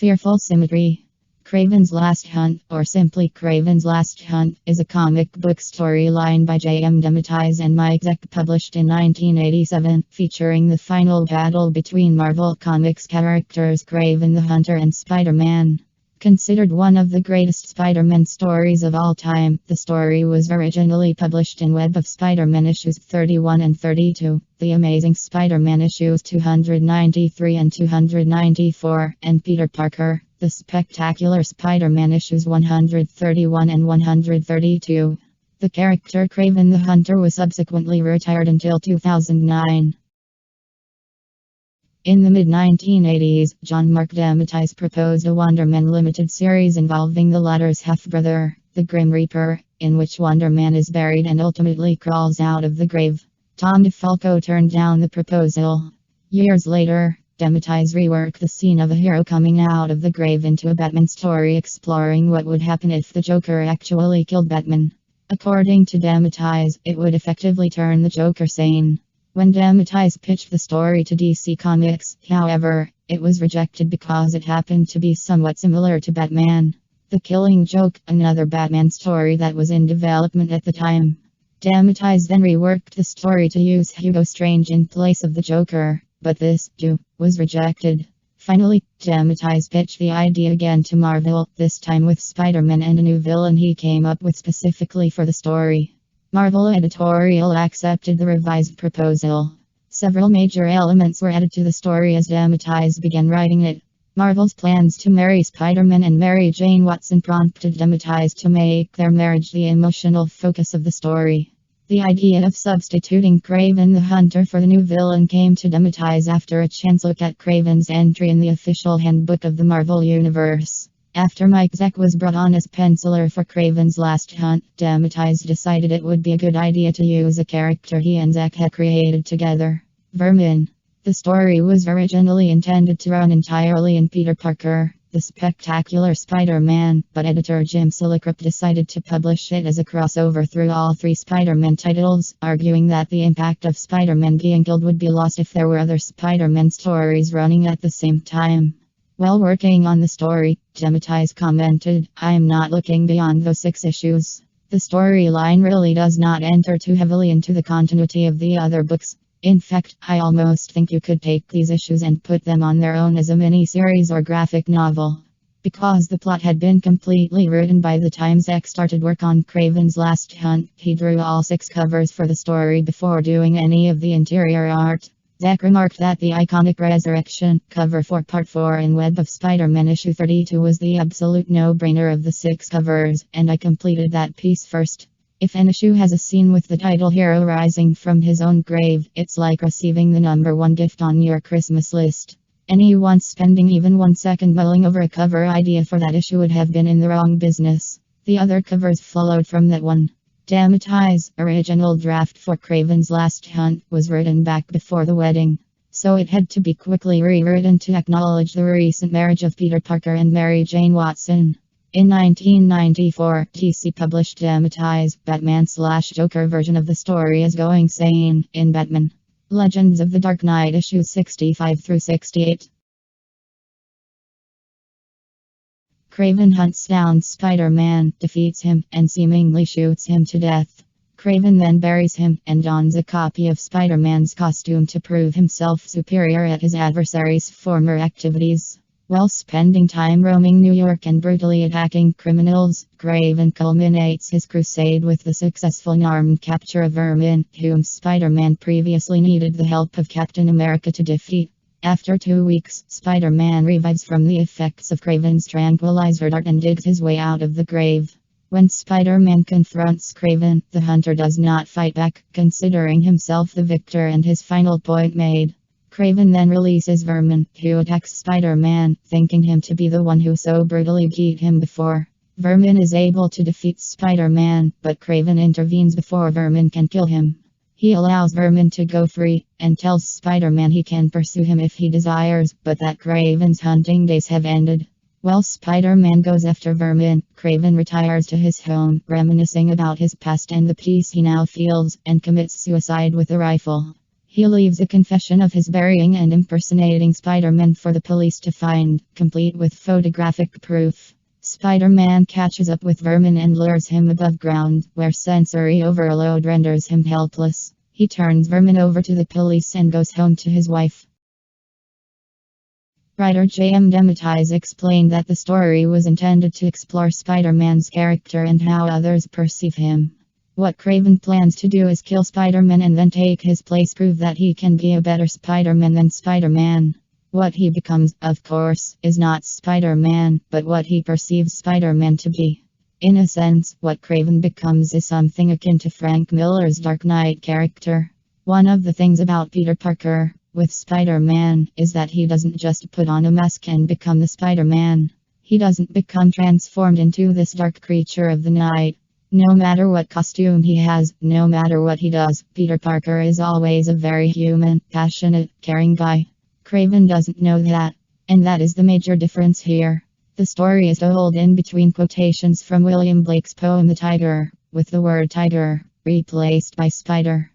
Fearful Symmetry. Kraven's Last Hunt, or simply Kraven's Last Hunt, is a comic book storyline by J.M. DeMatteis and Mike Zeck, published in 1987, featuring the final battle between Marvel Comics characters Kraven the Hunter and Spider-Man. Considered one of the greatest Spider-Man stories of all time, the story was originally published in Web of Spider-Man issues 31 and 32, The Amazing Spider-Man issues 293 and 294, and Peter Parker, The Spectacular Spider-Man issues 131 and 132. The character Kraven the Hunter was subsequently retired until 2009. In the mid-1980s, John Mark DeMatteis proposed a Wonder Man limited series involving the latter's half-brother, the Grim Reaper, in which Wonder Man is buried and ultimately crawls out of the grave. Tom DeFalco turned down the proposal. Years later, DeMatteis reworked the scene of a hero coming out of the grave into a Batman story exploring what would happen if the Joker actually killed Batman. According to DeMatteis, it would effectively turn the Joker sane. When DeMatteis pitched the story to DC Comics, however, it was rejected because it happened to be somewhat similar to Batman: The Killing Joke, another Batman story that was in development at the time. DeMatteis then reworked the story to use Hugo Strange in place of the Joker, but this, too, was rejected. Finally, DeMatteis pitched the idea again to Marvel, this time with Spider-Man and a new villain he came up with specifically for the story. Marvel editorial accepted the revised proposal. Several major elements were added to the story as DeMatteis began writing it. Marvel's plans to marry Spider-Man and Mary Jane Watson prompted DeMatteis to make their marriage the emotional focus of the story. The idea of substituting Kraven the Hunter for the new villain came to DeMatteis after a chance look at Kraven's entry in the official handbook of the Marvel Universe. After Mike Zeck was brought on as penciler for Kraven's Last Hunt, DeMatteis decided it would be a good idea to use a character he and Zeck had created together: Vermin. The story was originally intended to run entirely in Peter Parker, the Spectacular Spider-Man, but editor Jim Salicrup decided to publish it as a crossover through all three Spider-Man titles, arguing that the impact of Spider-Man being killed would be lost if there were other Spider-Man stories running at the same time. While working on the story, DeMatteis commented, "I'm not looking beyond those 6 issues. The storyline really does not enter too heavily into the continuity of the other books. In fact, I almost think you could take these issues and put them on their own as a mini-series or graphic novel." Because the plot had been completely written by the time Zeck started work on Kraven's Last Hunt, he drew all 6 covers for the story before doing any of the interior art. Zeck remarked that the iconic Resurrection cover for Part 4 in Web of Spider-Man issue 32 was the absolute no-brainer of the 6 covers, and I completed that piece first. If an issue has a scene with the title hero rising from his own grave, it's like receiving the #1 gift on your Christmas list. Anyone spending even 1 second mulling over a cover idea for that issue would have been in the wrong business. The other covers followed from that one. DeMatteis' original draft for Kraven's Last Hunt was written back before the wedding, so it had to be quickly rewritten to acknowledge the recent marriage of Peter Parker and Mary Jane Watson. In 1994, DC published DeMatteis' Batman/Joker version of the story as Going Sane in Batman: Legends of the Dark Knight issues 65 through 68. Kraven hunts down Spider-Man, defeats him, and seemingly shoots him to death. Kraven then buries him and dons a copy of Spider-Man's costume to prove himself superior at his adversary's former activities. While spending time roaming New York and brutally attacking criminals, Kraven culminates his crusade with the successful and armed capture of Vermin, whom Spider-Man previously needed the help of Captain America to defeat. After 2 weeks, Spider-Man revives from the effects of Kraven's tranquilizer dart and digs his way out of the grave. When Spider-Man confronts Kraven, the Hunter does not fight back, considering himself the victor and his final point made. Kraven then releases Vermin, who attacks Spider-Man, thinking him to be the one who so brutally beat him before. Vermin is able to defeat Spider-Man, but Kraven intervenes before Vermin can kill him. He allows Vermin to go free, and tells Spider-Man he can pursue him if he desires, but that Kraven's hunting days have ended. While Spider-Man goes after Vermin, Kraven retires to his home, reminiscing about his past and the peace he now feels, and commits suicide with a rifle. He leaves a confession of his burying and impersonating Spider-Man for the police to find, complete with photographic proof. Spider-Man catches up with Vermin and lures him above ground, where sensory overload renders him helpless. He turns Vermin over to the police and goes home to his wife. Writer J.M. Dematize explained that the story was intended to explore Spider-Man's character and how others perceive him. What Kraven plans to do is kill Spider-Man and then take his place, prove that he can be a better Spider-Man than Spider-Man. What he becomes, of course, is not Spider-Man, but what he perceives Spider-Man to be. In a sense, what Kraven becomes is something akin to Frank Miller's Dark Knight character. One of the things about Peter Parker, with Spider-Man, is that he doesn't just put on a mask and become the Spider-Man. He doesn't become transformed into this dark creature of the night. No matter what costume he has, no matter what he does, Peter Parker is always a very human, passionate, caring guy. Kraven doesn't know that, and that is the major difference here. The story is told in between quotations from William Blake's poem The Tiger, with the word tiger replaced by spider.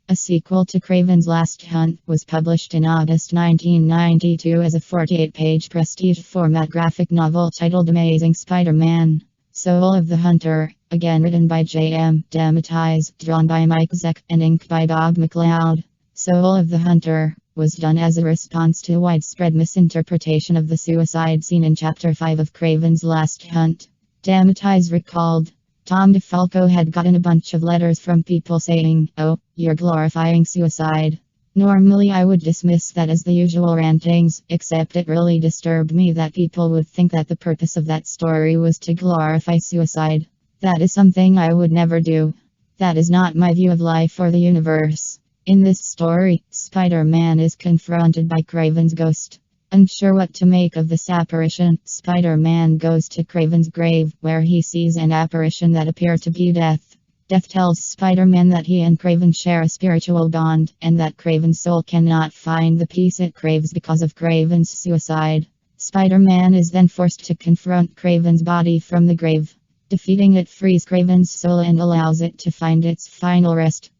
A sequel to Kraven's Last Hunt was published in August 1992 as a 48-page prestige format graphic novel titled Amazing Spider-Man: Soul of the Hunter, again written by J.M. Dematize, drawn by Mike Zeck, and inked by Bob McLeod. Soul of the Hunter was done as a response to widespread misinterpretation of the suicide scene in Chapter 5 of Kraven's Last Hunt. Dematize recalled, Tom DeFalco had gotten a bunch of letters from people saying, "Oh, you're glorifying suicide." Normally I would dismiss that as the usual rantings, except it really disturbed me that people would think that the purpose of that story was to glorify suicide. That is something I would never do. That is not my view of life or the universe. In this story, Spider-Man is confronted by Kraven's ghost. Unsure what to make of this apparition, Spider-Man goes to Kraven's grave, where he sees an apparition that appears to be Death. Death tells Spider-Man that he and Kraven share a spiritual bond, and that Kraven's soul cannot find the peace it craves because of Kraven's suicide. Spider-Man is then forced to confront Kraven's body from the grave. Defeating it frees Kraven's soul and allows it to find its final rest.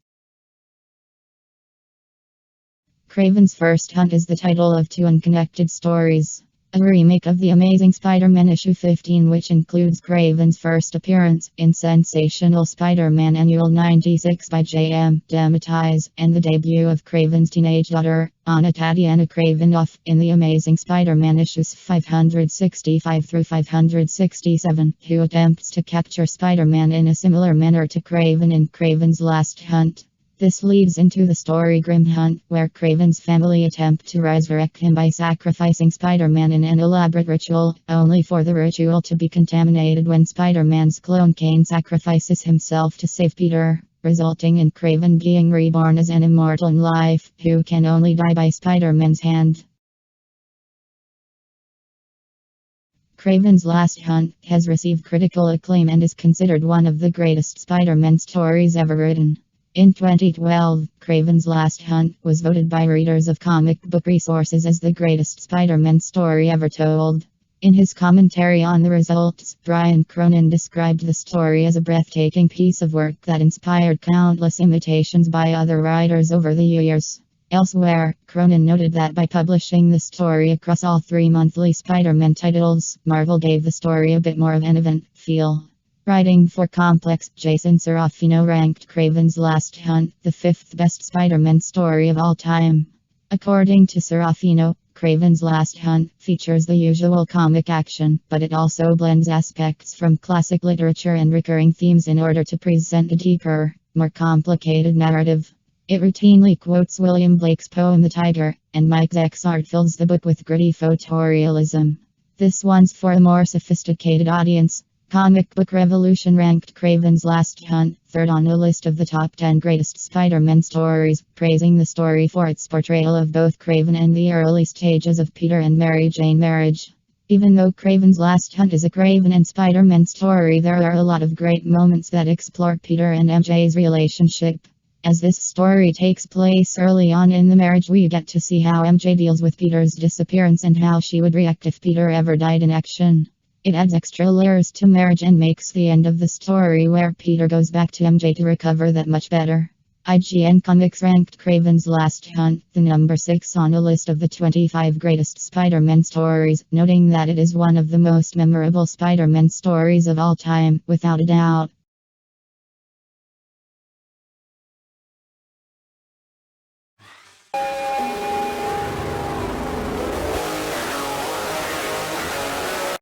Kraven's First Hunt is the title of two unconnected stories. A remake of The Amazing Spider-Man issue 15, which includes Kraven's first appearance in Sensational Spider-Man Annual 96 by J.M. Dematize, and the debut of Kraven's teenage daughter, Anna Tatiana Kravinoff, in The Amazing Spider-Man issues 565 through 567, who attempts to capture Spider-Man in a similar manner to Kraven in Kraven's Last Hunt. This leads into the story Grim Hunt, where Kraven's family attempt to resurrect him by sacrificing Spider-Man in an elaborate ritual, only for the ritual to be contaminated when Spider-Man's clone Kane sacrifices himself to save Peter, resulting in Kraven being reborn as an immortal in life, who can only die by Spider-Man's hand. Kraven's Last Hunt has received critical acclaim and is considered one of the greatest Spider-Man stories ever written. In 2012, Kraven's Last Hunt was voted by readers of comic book resources as the greatest Spider-Man story ever told. In his commentary on the results, Brian Cronin described the story as a breathtaking piece of work that inspired countless imitations by other writers over the years. Elsewhere, Cronin noted that by publishing the story across all three monthly Spider-Man titles, Marvel gave the story a bit more of an event feel. Writing for Complex, Jason Serafino ranked Kraven's Last Hunt the fifth best Spider-Man story of all time. According to Serafino, Kraven's Last Hunt features the usual comic action, but it also blends aspects from classic literature and recurring themes in order to present a deeper, more complicated narrative. It routinely quotes William Blake's poem The Tiger, and Mike Zeck's art fills the book with gritty photorealism. This one's for a more sophisticated audience. Comic Book Revolution ranked Kraven's Last Hunt third on a list of the top 10 greatest Spider-Man stories, praising the story for its portrayal of both Kraven and the early stages of Peter and Mary Jane marriage. Even though Kraven's Last Hunt is a Kraven and Spider-Man story, there are a lot of great moments that explore Peter and MJ's relationship. As this story takes place early on in the marriage, we get to see how MJ deals with Peter's disappearance and how she would react if Peter ever died in action. It adds extra layers to marriage and makes the end of the story where Peter goes back to MJ to recover that much better. IGN Comics ranked Kraven's Last Hunt the number 6 on a list of the 25 greatest Spider-Man stories, noting that it is one of the most memorable Spider-Man stories of all time, without a doubt.